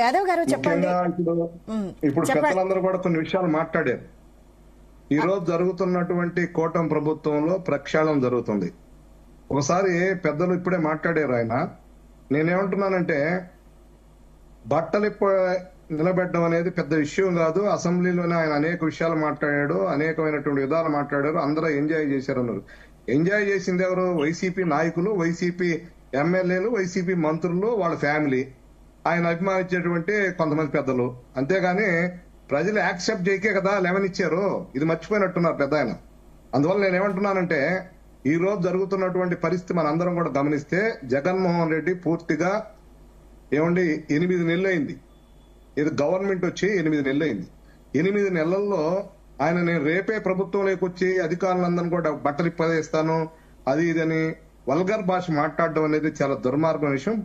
యాదవ్ గారు చెప్పండి. ఇప్పుడు పెద్దలందరూ కూడా కొన్ని విషయాలు మాట్లాడారు. ఈ రోజు జరుగుతున్నటువంటి కూటమి ప్రభుత్వంలో ప్రక్షాళన జరుగుతుంది. ఒకసారి పెద్దలు ఇప్పుడే మాట్లాడారు. నేనేమంటున్నానంటే బట్టలిప్ప నిలబెట్టడం అనేది పెద్ద విషయం కాదు. అసెంబ్లీలోనే ఆయన అనేక విషయాలు మాట్లాడాడు, అనేకమైనటువంటి విధాలు మాట్లాడారు. అందరూ ఎంజాయ్ చేశారు అన్నారు. ఎంజాయ్ చేసింది ఎవరు? వైసీపీ నాయకులు, వైసీపీ ఎమ్మెల్యేలు, వైసీపీ మంత్రులు, వాళ్ళ ఫ్యామిలీ, ఆయన అభిమానించేటువంటి కొంతమంది పెద్దలు. అంతేగాని ప్రజలు యాక్సెప్ట్ చేయకే కదా లెవెన్ ఇచ్చారు. ఇది మర్చిపోయినట్టున్నారు పెద్ద ఆయన. అందువల్ల నేనేమంటున్నానంటే ఈ రోజు జరుగుతున్నటువంటి పరిస్థితి మనందరం కూడా గమనిస్తే జగన్మోహన్ రెడ్డి పూర్తిగా 8 నెలలు అయింది. ఇది గవర్నమెంట్ వచ్చి 8 నెలలు అయింది. 8 నెలల్లో ఆయన నేను రేపే ప్రభుత్వంలోకి వచ్చి అధికారులందరినీ కూడా బట్టలు ఇప్పదేస్తాను అది ఇదని వల్గర్ భాష మాట్లాడడం అనేది చాలా దుర్మార్గం విషయం.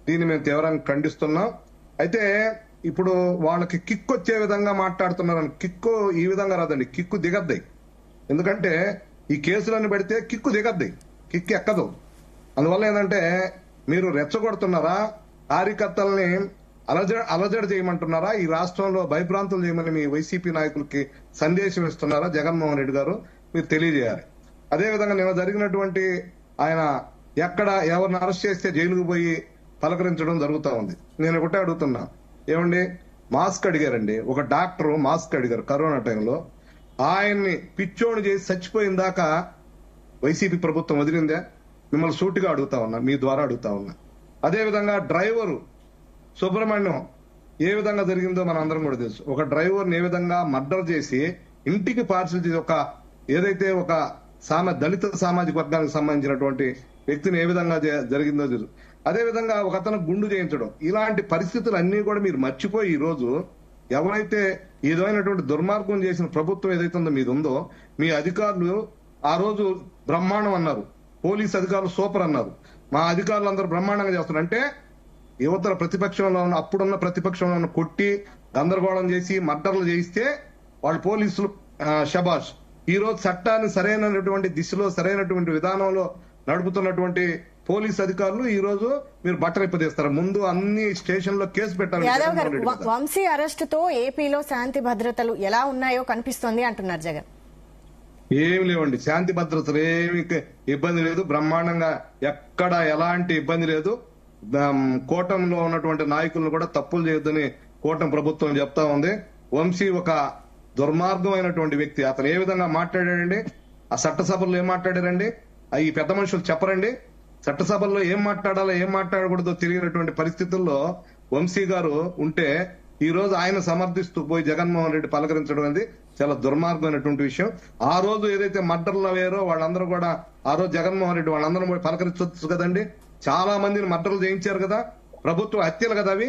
దీన్ని మేము తీవ్రంగా ఖండిస్తున్నాం. అయితే ఇప్పుడు వాళ్ళకి కిక్కు వచ్చే విధంగా మాట్లాడుతున్నారని, కిక్కు ఈ విధంగా రాదండి, కిక్కు దిగద్దాయి. ఎందుకంటే ఈ కేసులను పెడితే కిక్కు దిగద్దాయి, కిక్కు ఎక్కదు. అందువల్ల ఏంటంటే మీరు రెచ్చగొడుతున్నారా, కార్యకర్తల్ని అలజడి చేయమంటున్నారా, ఈ రాష్ట్రంలో భయభ్రాంతులు చేయమని మీ వైసీపీ నాయకులకి సందేశం ఇస్తున్నారా జగన్మోహన్ రెడ్డి గారు? మీరు తెలియజేయాలి. అదేవిధంగా నిన్న జరిగినటువంటి ఆయన ఎక్కడ ఎవరిని అరెస్ట్ చేస్తే జైలుకు పోయి పలకరించడం జరుగుతూ ఉంది. నేను ఒకటే అడుగుతున్నా, మాస్క్ అడిగారండి, ఒక డాక్టర్ మాస్క్ అడిగారు కరోనా టైంలో. ఆయన్ని పిచ్చోడు చేసి చచ్చిపోయిన దాకా వైసీపీ ప్రభుత్వం వదిలిందే? మిమ్మల్ని సూటిగా అడుగుతా ఉన్నా, మీ ద్వారా అడుగుతా ఉన్నా. అదేవిధంగా డ్రైవరు సుబ్రహ్మణ్యం ఏ విధంగా జరిగిందో మన అందరం కూడా తెలుసు. ఒక డ్రైవర్ని ఏ విధంగా మర్డర్ చేసి ఇంటికి పార్సల్ చేసి ఏదైతే ఒక దళిత సామాజిక వర్గానికి సంబంధించినటువంటి వ్యక్తిని ఏ విధంగా జరిగిందో తెలుసు. అదే విధంగా ఒక అతను గుండు చేయించడం, ఇలాంటి పరిస్థితులు అన్ని కూడా మీరు మర్చిపోయి ఈ రోజు ఎవరైతే ఏదైనటువంటి దుర్మార్గం చేసిన ప్రభుత్వం ఏదైతే ఉందో మీద ఉందో, మీ అధికారులు ఆ రోజు బ్రహ్మాండం అన్నారు, పోలీస్ అధికారులు సూపర్ అన్నారు, మా అధికారులు అందరూ బ్రహ్మాండంగా చేస్తున్నారు. అంటే యువతల ప్రతిపక్షంలో ఉన్న అప్పుడున్న ప్రతిపక్షంలో ఉన్న కొట్టి గందరగోళం చేసి మర్డర్లు చేయిస్తే వాళ్ళు పోలీసులు షబాష్. ఈ రోజు చట్టాన్ని సరైనటువంటి దిశలో సరైనటువంటి విధానంలో నడుపుతున్నటువంటి పోలీస్ అధికారులు ఈ రోజు మీరు బట్టలిప్పదీస్తారు. ముందు అన్ని స్టేషన్ లో కేసు పెట్టాలి. యాదవ్ గారు, వంశీ అరెస్ట్ తో ఏపీలో శాంతి భద్రతలు ఎలా ఉన్నాయో కనిపిస్తోంది అంటున్నారు జగన్. ఏమి లేవండి, శాంతి భద్రతలు ఏమి ఇబ్బంది లేదు, బ్రహ్మాండంగా ఎక్కడ ఎలాంటి ఇబ్బంది లేదు. కూటమిలో ఉన్నటువంటి నాయకులను కూడా తప్పులు చేయొద్దని కూటమి ప్రభుత్వం చెప్తా ఉంది. వంశీ ఒక దుర్మార్గమైనటువంటి వ్యక్తి. అతను ఏ విధంగా మాట్లాడాడండి, ఆ చట్టసభల్లో ఏం మాట్లాడారండి, ఈ పెద్ద మనుషులు చెప్పరండి. చట్టసభల్లో ఏం మాట్లాడాలో ఏం మాట్లాడకూడదో తెలియనటువంటి పరిస్థితుల్లో వంశీ గారు ఉంటే ఈ రోజు ఆయన సమర్థిస్తూ పోయి జగన్మోహన్ రెడ్డి పలకరించడం అనేది చాలా దుర్మార్గమైనటువంటి విషయం. ఆ రోజు ఏదైతే మర్డర్లు అయ్యారో వాళ్ళందరూ కూడా ఆ రోజు జగన్మోహన్ రెడ్డి వాళ్ళందరూ పోయి పలకరించవచ్చు కదండి. చాలా మందిని మర్డర్లు చేయించారు కదా, ప్రభుత్వ హత్యలు కదా అవి.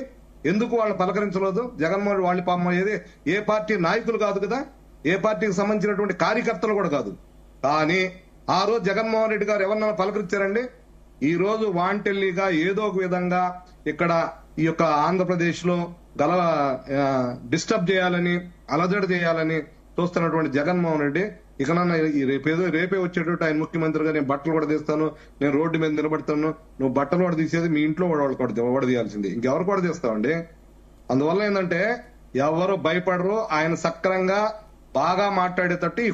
ఎందుకు వాళ్ళు పలకరించలేదు? జగన్మోహన్ రెడ్డి వాళ్ళ పాపం ఏ పార్టీ నాయకులు కాదు కదా, ఏ పార్టీకి సంబంధించినటువంటి కార్యకర్తలు కూడా కాదు. కానీ ఆ రోజు జగన్మోహన్ రెడ్డి గారు ఎవరన్నా పలకరించారండి? ఈ రోజు వాంటెల్లిగా ఏదో ఒక విధంగా ఇక్కడ ఈ యొక్క ఆంధ్రప్రదేశ్ లో డిస్టర్బ్ చేయాలని, అలజడి చేయాలని చూస్తున్నటువంటి జగన్మోహన్ రెడ్డి ఇకనన్నా రేపే వచ్చేటట్టు ఆయన ముఖ్యమంత్రిగా నేను బట్టలు కూడా తీస్తాను, నేను రోడ్డు మీద నిలబడతాను, నువ్వు బట్టలు కూడా తీసేది మీ ఇంట్లో కూడా తీయాల్సింది, ఇంకెవరు కూడా తీస్తావండి. అందువల్ల ఏంటంటే ఎవరు భయపడరు. ఆయన సక్రంగా బాగా మాట్లాడేటట్టు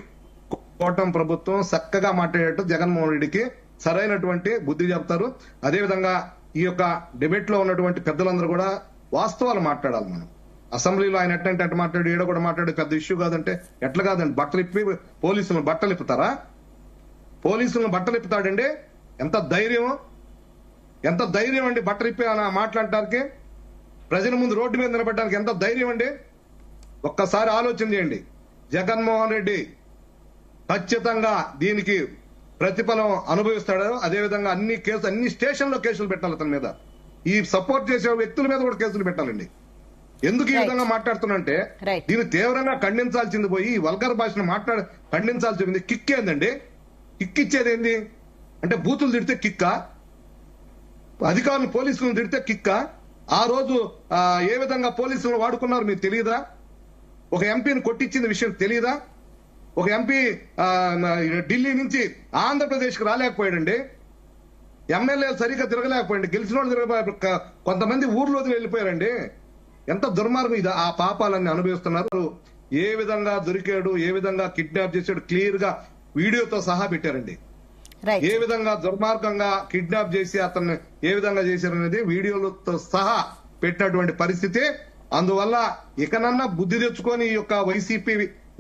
కూటమి ప్రభుత్వం చక్కగా మాట్లాడేటట్టు జగన్మోహన్ రెడ్డికి సరైనటువంటి బుద్ధి చెప్తారు. అదేవిధంగా ఈ యొక్క డిబేట్ లో ఉన్నటువంటి పెద్దలందరూ కూడా వాస్తవాలు మాట్లాడాలి. మనం అసెంబ్లీలో ఆయన ఎట్లంటే మాట్లాడి ఈడ కూడా మాట్లాడే పెద్ద ఇష్యూ కాదంటే ఎట్లా కాదండి. బట్టలు ఇప్పి పోలీసులను బట్టలు ఇప్పుతారా? పోలీసులను బట్టలు ఇప్పుతాడండి? ఎంత ధైర్యం, ఎంత ధైర్యం అండి బట్టలు ఇప్పి మాట్లాడటానికి, ప్రజల ముందు రోడ్డు మీద నిలబడడానికి ఎంత ధైర్యం అండి. ఒక్కసారి ఆలోచన చేయండి. జగన్మోహన్ రెడ్డి ఖచ్చితంగా దీనికి ప్రతిఫలం అనుభవిస్తాడు. అదేవిధంగా అన్ని స్టేషన్లో కేసులు పెట్టాలి అతని మీద. ఈ సపోర్ట్ చేసే వ్యక్తుల మీద కూడా కేసులు పెట్టాలండి. ఎందుకు ఈ విధంగా మాట్లాడుతున్నంటే దీన్ని తీవ్రంగా ఖండించాల్సింది పోయి ఈ వల్గర్ భాషను ఖండించాల్సింది. కిక్ ఏందండి? కిక్ ఇచ్చేది ఏంది అంటే బూతులు తిడితే కిక్కా, అధికారులు పోలీసులను తిడితే కిక్కా? ఆ రోజు ఏ విధంగా పోలీసులను వాడుకున్నారు మీకు తెలియదా? ఒక ఎంపీని కొట్టించిన విషయం తెలియదా? ఒక ఎంపీ ఢిల్లీ నుంచి ఆంధ్రప్రదేశ్ కి రాలేకపోయాడండి. ఎమ్మెల్యేలు సరిగ్గా తిరగలేకపోయింది, గెలిచిన వాళ్ళు కొంతమంది ఊర్లో వెళ్ళిపోయారండి. ఎంత దుర్మార్గం ఇది. ఆ పాపాలన్నీ అనుభవిస్తున్నారు. ఏ విధంగా దొరికాడు, ఏ విధంగా కిడ్నాప్ చేశాడు క్లియర్ గా వీడియోతో సహా పెట్టారండి. రైట్ ఏ విధంగా దుర్మార్గంగా కిడ్నాప్ చేసి అతన్ని ఏ విధంగా చేశారనేది వీడియోలతో సహా పెట్టినటువంటి పరిస్థితి. అందువల్ల ఇకనన్నా బుద్ధి తెచ్చుకొని ఈ యొక్క వైసీపీ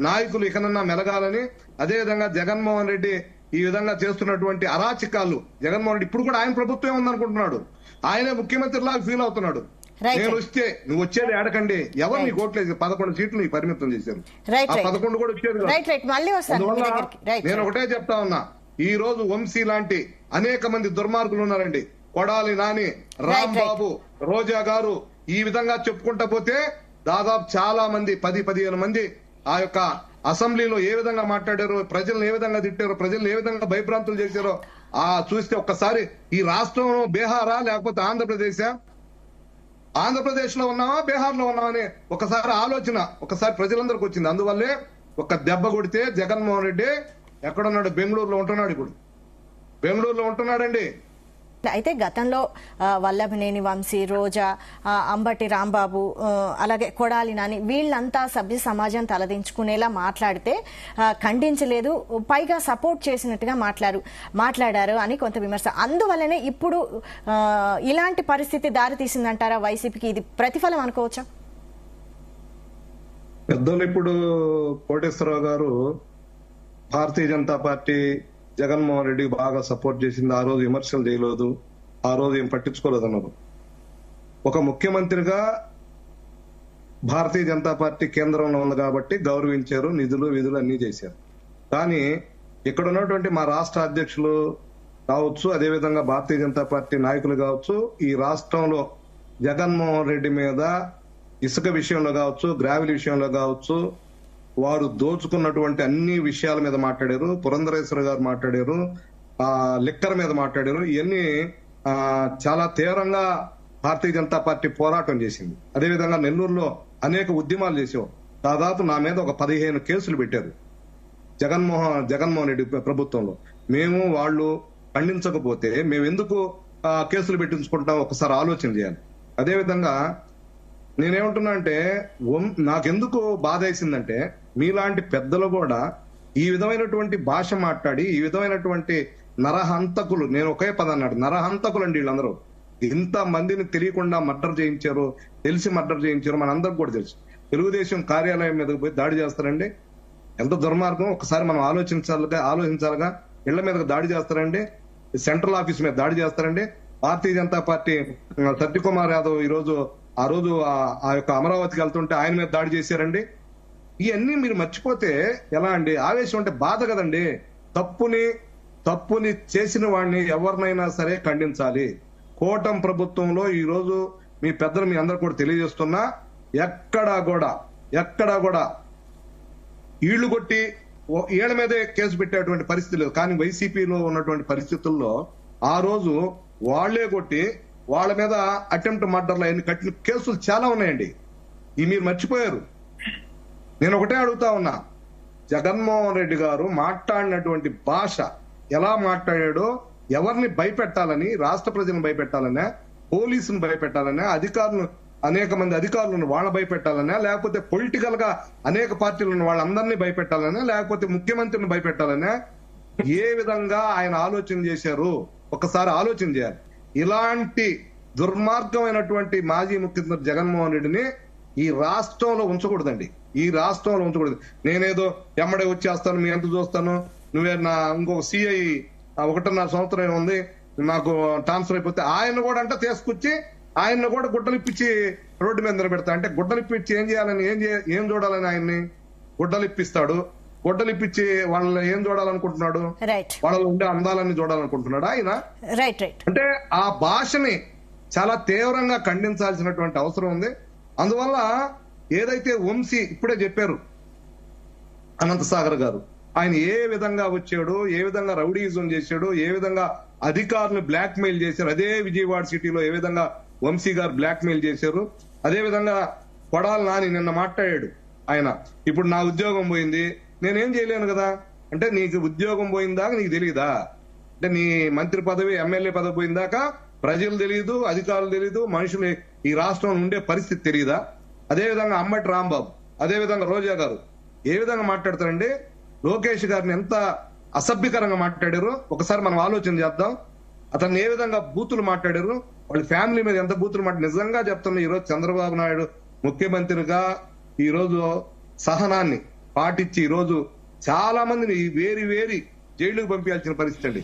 నాయకులు ఇకనన్నా మెలగాలని, అదే విధంగా జగన్మోహన్ రెడ్డి ఈ విధంగా చేస్తున్నటువంటి అరాచకాలు, జగన్మోహన్ రెడ్డి ఇప్పుడు కూడా ఆయన ప్రభుత్వం ఉందనుకుంటున్నాడు, ఆయనే ముఖ్యమంత్రిలాగా ఫీల్ అవుతున్నాడు. Right, నేను వస్తే నువ్వు వచ్చేది ఆడకండి, ఎవరు నీకు ఓట్లేదు, 11 సీట్లు నీకు పరిమితం చేశారు. రైట్ ఆ 11 కూడా వచ్చేది కాదు. రైట్ రైట్ మళ్ళీ వస్తాను మీ అందువల్ల దగ్గరికి. రైట్ నేను ఒకటే చెప్తా ఉన్నా, ఈ రోజు వంశీ లాంటి అనేక మంది దుర్మార్గులు ఉన్నారండి. కొడాలి నాని, రాంబాబు, రోజా గారు, ఈ విధంగా చెప్పుకుంటా పోతే దాదాపు చాలా మంది 10-15 మంది ఆ యొక్క అసెంబ్లీలో ఏ విధంగా మాట్లాడారో, ప్రజలను ఏ విధంగా తిట్టారో, ప్రజలను ఏ విధంగా భయభ్రాంతులు చేశారో ఆ చూస్తే ఒక్కసారి ఈ రాష్ట్రం బీహారా లేకపోతే ఆంధ్రప్రదేశ్ లో ఉన్నావా బీహార్ లో ఉన్నావా అని ఒకసారి ఆలోచన ఒకసారి ప్రజలందరికీ వచ్చింది. అందువల్లే ఒక దెబ్బ కొడితే జగన్మోహన్ రెడ్డి ఎక్కడున్నాడు? బెంగళూరులో ఉంటున్నాడు. ఇప్పుడు బెంగళూరులో ఉంటున్నాడండి. అయితే గతంలో వల్లభనేని వంశీ, రోజా, అంబటి రాంబాబు, అలాగే కొడాలి నాని వీళ్ళంతా సభ్య సమాజం తలదించుకునేలా మాట్లాడితే ఖండించలేదు, పైగా సపోర్ట్ చేసినట్టుగా మాట్లాడారు అని కొంత విమర్శ. అందువల్లనే ఇప్పుడు ఇలాంటి పరిస్థితి దారి తీసిందంటారా వైసీపీకి? ఇది ప్రతిఫలం అనుకోవచ్చా? పెద్దలు ఇప్పుడు కోటేశ్వరరావు గారు భారతీయ జనతా పార్టీ జగన్మోహన్ రెడ్డి బాగా సపోర్ట్ చేసింది, ఆ రోజు విమర్శలు చేయలేదు, ఆ రోజు ఏం పట్టించుకోలేదు అన్నారు. ఒక ముఖ్యమంత్రిగా భారతీయ జనతా పార్టీ కేంద్రంలో ఉంది కాబట్టి గౌరవించారు, నిధులు విధులు అన్ని చేశారు. కానీ ఇక్కడ ఉన్నటువంటి మా రాష్ట్ర అధ్యక్షులు కావచ్చు, అదేవిధంగా భారతీయ జనతా పార్టీ నాయకులు కావచ్చు, ఈ రాష్ట్రంలో జగన్మోహన్ రెడ్డి మీద ఇసుక విషయంలో కావచ్చు, గ్రావెల్ విషయంలో కావచ్చు, వారు దోచుకున్నటువంటి అన్ని విషయాల మీద మాట్లాడారు. పురంధరేశ్వర గారు మాట్లాడారు, లిక్కర్ మీద మాట్లాడారు. ఇవన్నీ చాలా తీవ్రంగా భారతీయ జనతా పార్టీ పోరాటం చేసింది. అదేవిధంగా నెల్లూరులో అనేక ఉద్యమాలు చేసాం. దాదాపు నా మీద ఒక 15 కేసులు పెట్టారు జగన్మోహన్ రెడ్డి ప్రభుత్వంలో. మేము వాళ్ళు ఖండించకపోతే మేము ఎందుకు కేసులు పెట్టించుకుంటాం ఒకసారి ఆలోచన చేయాలి. అదేవిధంగా నేనేమంటున్నా అంటే, నాకెందుకు బాధ వేసిందంటే, మీలాంటి పెద్దలు కూడా ఈ విధమైనటువంటి భాష మాట్లాడి, ఈ విధమైనటువంటి నరహంతకులు, నేను ఒకే పదం అన్నాడు, నరహంతకులు అండి వీళ్ళందరూ. ఇంత మందిని తెలియకుండా మర్డర్ చేయించారు, తెలిసి మర్డర్ చేయించారు, మనందరికి కూడా తెలుసు. తెలుగుదేశం కార్యాలయం మీదకి పోయి దాడి చేస్తారండి, ఎంత దుర్మార్గం ఒకసారి మనం ఆలోచించాలిగా. ఇళ్ల మీదకి దాడి చేస్తారండి, సెంట్రల్ ఆఫీస్ మీద దాడి చేస్తారండి. భారతీయ జనతా పార్టీ సత్యకుమార్ యాదవ్ ఆ రోజు ఆ యొక్క అమరావతికి వెళ్తుంటే ఆయన మీద దాడి చేశారండి. ఇవన్నీ మీరు మర్చిపోతే ఎలా అండి? ఆవేశం అంటే బాధ కదండి. తప్పుని చేసిన వాడిని ఎవరినైనా సరే ఖండించాలి. కూటమి ప్రభుత్వంలో ఈ రోజు మీ పెద్దలు మీ అందరు కూడా తెలియజేస్తున్నా, ఎక్కడా కూడా ఈళ్లు కొట్టి ఈళ్ల మీదే కేసు పెట్టేటువంటి పరిస్థితి లేదు. కానీ వైసీపీలో ఉన్నటువంటి పరిస్థితుల్లో ఆ రోజు వాళ్లే కొట్టి వాళ్ళ మీద అటెంప్ట్ మర్డర్లు అన్ని కట్టిన కేసులు చాలా ఉన్నాయండి. ఇవి మీరు మర్చిపోయారు. నేను ఒకటే అడుగుతా ఉన్నా, జగన్మోహన్ రెడ్డి గారు మాట్లాడినటువంటి భాష ఎలా మాట్లాడాడో, ఎవరిని భయపెట్టాలని, రాష్ట్ర ప్రజలను భయపెట్టాలనే, పోలీసును భయపెట్టాలనే, అనేక మంది అధికారులను వాళ్ళ భయపెట్టాలనే, లేకపోతే పొలిటికల్ గా అనేక పార్టీలను వాళ్ళందరినీ భయపెట్టాలనే, లేకపోతే ముఖ్యమంత్రిని భయపెట్టాలనే, ఏ విధంగా ఆయన ఆలోచన చేశారు ఒకసారి ఆలోచన చేయాలి. ఇలాంటి దుర్మార్గమైనటువంటి మాజీ ముఖ్యమంత్రి జగన్మోహన్ రెడ్డిని ఈ రాష్ట్రంలో ఉంచకూడదండి. ఈ రాష్ట్రంలో ఉంచకూడదు. నేనేదో ఎమ్మడే వచ్చేస్తాను, మీ ఎంత చూస్తాను, నువ్వే నా ఇంకొక సిఐ 1.5 సంవత్సరం ఉంది నాకు ట్రాన్స్ఫర్ అయిపోతే ఆయన కూడా అంటే తీసుకొచ్చి ఆయన్ని కూడా గుడ్డలిప్పించి రోడ్డు మీద నిలబెడతా అంటే, గుడ్డలిప్పించి ఏం చేయాలని, ఏం చూడాలని? ఆయన్ని గుడ్డలిప్పిస్తాడు, గుడ్డలిప్పించి వాళ్ళని ఏం చూడాలనుకుంటున్నాడు? వాళ్ళలో ఉండే అందాలన్నీ చూడాలనుకుంటున్నాడు ఆయన. అంటే ఆ భాషని చాలా తీవ్రంగా ఖండించాల్సినటువంటి అవసరం ఉంది. అందువల్ల ఏదైతే వంశీ ఇప్పుడే చెప్పారు అనంతసాగర్ గారు, ఆయన ఏ విధంగా వచ్చాడు, ఏ విధంగా రౌడీజం చేశాడు, ఏ విధంగా అధికారులు బ్లాక్ మెయిల్ చేశారు, అదే విజయవాడ సిటీలో ఏ విధంగా వంశీ గారు బ్లాక్ మెయిల్ చేశారు. అదే విధంగా కొడాలి నాని నిన్న మాట్లాడాడు, ఆయన ఇప్పుడు నా ఉద్యోగం పోయింది, నేనేం చేయలేను కదా అంటే, నీకు ఉద్యోగం పోయిందాక నీకు తెలియదా? అంటే నీ మంత్రి పదవి, ఎమ్మెల్యే పదవి పోయిందాక ప్రజలు తెలియదు, అధికారులు తెలియదు, మనుషులు ఈ రాష్ట్రంలో ఉండే పరిస్థితి తెలియదా? అదేవిధంగా అంబటి రాంబాబు, అదేవిధంగా రోజా గారు ఏ విధంగా మాట్లాడతారండి? లోకేష్ గారిని ఎంత అసభ్యకరంగా మాట్లాడారు ఒకసారి మనం ఆలోచన చేద్దాం. అతన్ని ఏ విధంగా బూతులు మాట్లాడారు, వాళ్ళ ఫ్యామిలీ మీద ఎంత బూతులు మాట్లాడారు. నిజంగా చెప్తున్నా, ఈ రోజు చంద్రబాబు నాయుడు ముఖ్యమంత్రిగా ఈ రోజు సహనాన్ని పాటించి ఈ రోజు చాలా మందిని వేరి జైలుకు పంపించాల్సిన పరిస్థితి అండి.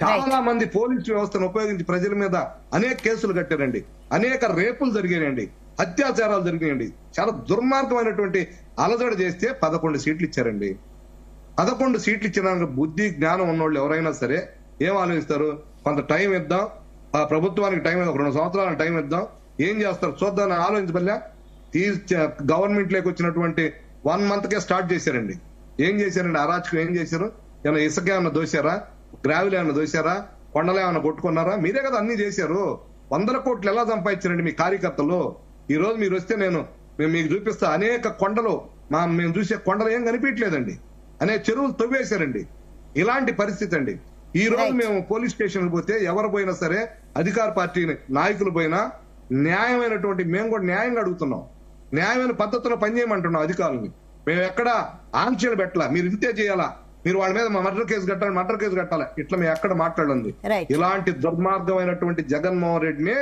చాలా మంది పోలీసు వ్యవస్థను ఉపయోగించి ప్రజల మీద అనేక కేసులు కట్టారండి, అనేక రేపులు జరిగాయండి, అత్యాచారాలు జరిగాయండి. చాలా దుర్మార్గమైనటువంటి అలజడి చేస్తే 11 సీట్లు ఇచ్చారండి. 11 సీట్లు ఇచ్చిన బుద్ధి జ్ఞానం ఉన్నోళ్ళు ఎవరైనా సరే ఏం ఆలోచిస్తారు? కొంత టైం ఇద్దాం, ఆ ప్రభుత్వానికి టైం ఇద్దాం, 2 సంవత్సరాల టైం ఇద్దాం, ఏం చేస్తారు చూద్దాం ఆలోచించబల్లా. గవర్నమెంట్ లోకి వచ్చినటువంటి 1 month కే స్టార్ట్ చేశారండి. ఏం చేశారండి? అరాచకం ఏం చేశారు? ఏమైనా ఇసుక ఏమన్నా దోశారా? గ్రావిల్ ఏమన్నా దోశారా? కొండలు ఏమన్నా కొట్టుకున్నారా? మీరే కదా అన్ని చేశారు. 100 కోట్లు ఎలా సంపాదించారండి మీ కార్యకర్తలు? ఈ రోజు మీరు వస్తే మేము మీకు చూపిస్తా, అనేక కొండలు మేము చూసే కొండలు ఏం కనిపించలేదండి, అనేక చెరువులు తవ్వేశారండి. ఇలాంటి పరిస్థితి అండి. ఈ రోజు మేము పోలీస్ స్టేషన్ పోతే ఎవరు పోయినా సరే, అధికార పార్టీ నాయకులు పోయినా న్యాయమైనటువంటి, మేము కూడా న్యాయంగా అడుగుతున్నాం, న్యాయమైన పద్ధతిలో పనిచేయమంటున్నాం అధికారులని. మేము ఎక్కడ ఆంక్షలు పెట్టాలా, మీరు ఇంతే చేయాలా, మీరు వాళ్ళ మీద మర్డర్ కేసు కట్టాలి, ఇట్లా మేము ఎక్కడ మాట్లాడండి. ఇలాంటి దుర్మార్గమైనటువంటి జగన్మోహన్ రెడ్డిని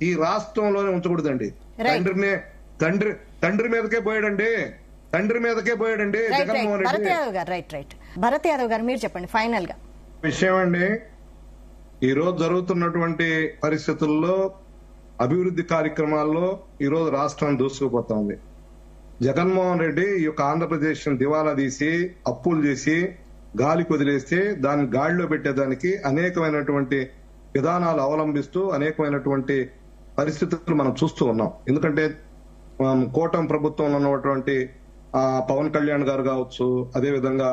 ఈ రాష్ట్రంలోనే ఉంచకూడదండి. తండ్రి మీదకే పోయాడండి, జగన్మోహన్ రెడ్డి. భరత్ యాదవ్ గారు మీరు చెప్పండి ఫైనల్ గా విషయం అండి. ఈ రోజు జరుగుతున్నటువంటి పరిస్థితుల్లో అభివృద్ధి కార్యక్రమాల్లో ఈ రోజు రాష్ట్రం దూసుకుపోతా ఉంది. జగన్మోహన్ రెడ్డి ఈ యొక్క ఆంధ్రప్రదేశ్ దివాలా తీసి అప్పులు చేసి గాలి కొదిలేస్తే దాన్ని గాడిలో పెట్టేదానికి అనేకమైనటువంటి విధానాలు అవలంబిస్తూ అనేకమైనటువంటి పరిస్థితులు మనం చూస్తూ ఉన్నాం. ఎందుకంటే కూటమి ప్రభుత్వంలో ఉన్నటువంటి పవన్ కళ్యాణ్ గారు కావచ్చు, అదేవిధంగా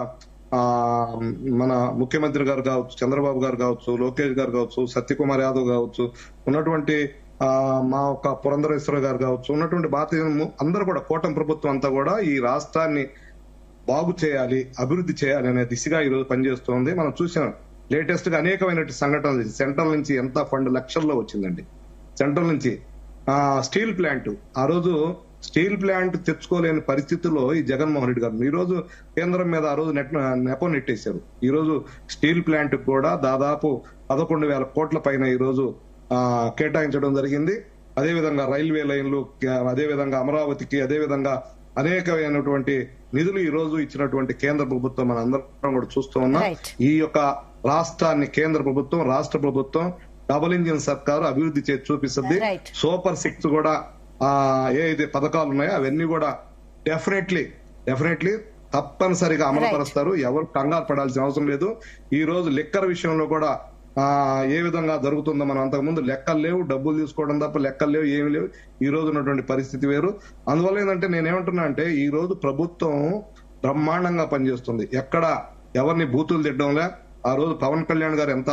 మన ముఖ్యమంత్రి గారు కావచ్చు, చంద్రబాబు గారు కావచ్చు, లోకేష్ గారు కావచ్చు, సత్యకుమార్ యాదవ్ కావచ్చు, ఉన్నటువంటి మా ఒక పురంధరేశ్వర గారు కావచ్చు, ఉన్నటువంటి భారతీయ అందరూ కూడా కూటమి ప్రభుత్వం అంతా కూడా ఈ రాష్ట్రాన్ని బాగు చేయాలి, అభివృద్ధి చేయాలి అనే దిశగా ఈ రోజు పనిచేస్తోంది. మనం చూసాం లేటెస్ట్ గా అనేకమైన సంఘటనలు. సెంట్రల్ నుంచి ఎంత ఫండ్ లక్షల్లో వచ్చిందండి. సెంట్రల్ నుంచి స్టీల్ ప్లాంట్, ఆ రోజు స్టీల్ ప్లాంట్ తెచ్చుకోలేని పరిస్థితుల్లో ఈ జగన్మోహన్ రెడ్డి గారు ఈ రోజు కేంద్రం మీద ఆ రోజు నెపం నెట్టేశారు. ఈ రోజు స్టీల్ ప్లాంట్ కూడా దాదాపు 11,000 కోట్ల పైన ఈ రోజు కేటాయించడం జరిగింది. అదేవిధంగా రైల్వే లైన్లు, అదేవిధంగా అమరావతికి, అదేవిధంగా అనేకమైనటువంటి నిధులు ఈ రోజు ఇచ్చినటువంటి కేంద్ర ప్రభుత్వం మన అందరం కూడా చూస్తూ ఉన్నాం. ఈ యొక్క రాష్ట్రాన్ని కేంద్ర ప్రభుత్వం, రాష్ట్ర ప్రభుత్వం డబుల్ ఇంజిన్ సర్కారు అభివృద్ధి చేసి చూపిస్తుంది. సూపర్ 6 కూడా ఏదైతే పథకాలు ఉన్నాయో అవన్నీ కూడా డెఫినెట్లీ తప్పనిసరిగా అమలుపరుస్తారు. ఎవరు కంగారు పడాల్సిన అవసరం లేదు. ఈ రోజు లెక్కల విషయంలో కూడా ఏ విధంగా జరుగుతుందో మనం అంతకుముందు లెక్కలు లేవు, డబ్బులు తీసుకోవడం తప్ప లెక్కలు లేవు, ఏమి లేవు. ఈ రోజు ఉన్నటువంటి పరిస్థితి వేరు. అందువల్ల ఏంటంటే నేనేమంటున్నా అంటే ఈ రోజు ప్రభుత్వం బ్రహ్మాండంగా పనిచేస్తుంది. ఎక్కడ ఎవరిని బూతులు తిట్టడంలే. ఆ రోజు పవన్ కళ్యాణ్ గారు ఎంత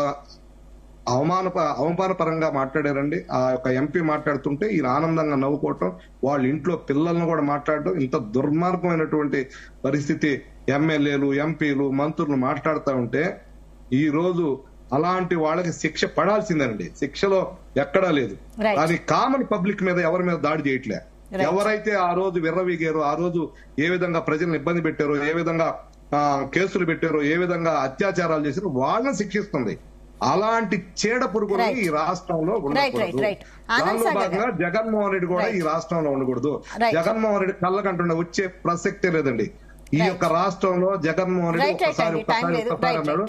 అవమానపరంగా మాట్లాడారండి. ఆ యొక్క ఎంపీ మాట్లాడుతుంటే ఈయన ఆనందంగా నవ్వుకోవటం, వాళ్ళ ఇంట్లో పిల్లలను కూడా మాట్లాడటం, ఇంత దుర్మార్గమైనటువంటి పరిస్థితి. ఎమ్మెల్యేలు, ఎంపీలు, మంత్రులు మాట్లాడుతూ ఉంటే ఈ రోజు అలాంటి వాళ్ళకి శిక్ష పడాల్సిందేనండి. శిక్షలో ఎక్కడా లేదు. అది కామన్ పబ్లిక్ మీద ఎవరి మీద దాడి చేయట్లే. ఎవరైతే ఆ రోజు విర్రవీగారో, ఆ రోజు ఏ విధంగా ప్రజలను ఇబ్బంది పెట్టారో, ఏ విధంగా కేసులు పెట్టారో, ఏ విధంగా అత్యాచారాలు చేశారో వాళ్ళని శిక్షిస్తుంది. అలాంటి చీడ పురుగులు ఈ రాష్ట్రంలో ఉండకూడదు. దానిలో భాగంగా జగన్మోహన్ రెడ్డి కూడా ఈ రాష్ట్రంలో ఉండకూడదు. జగన్మోహన్ రెడ్డి కళ్ళకంటుండే వచ్చే ప్రసక్తే లేదండి. ఈ యొక్క రాష్ట్రంలో జగన్మోహన్ రెడ్డి ఒక్కసారి అన్నాడు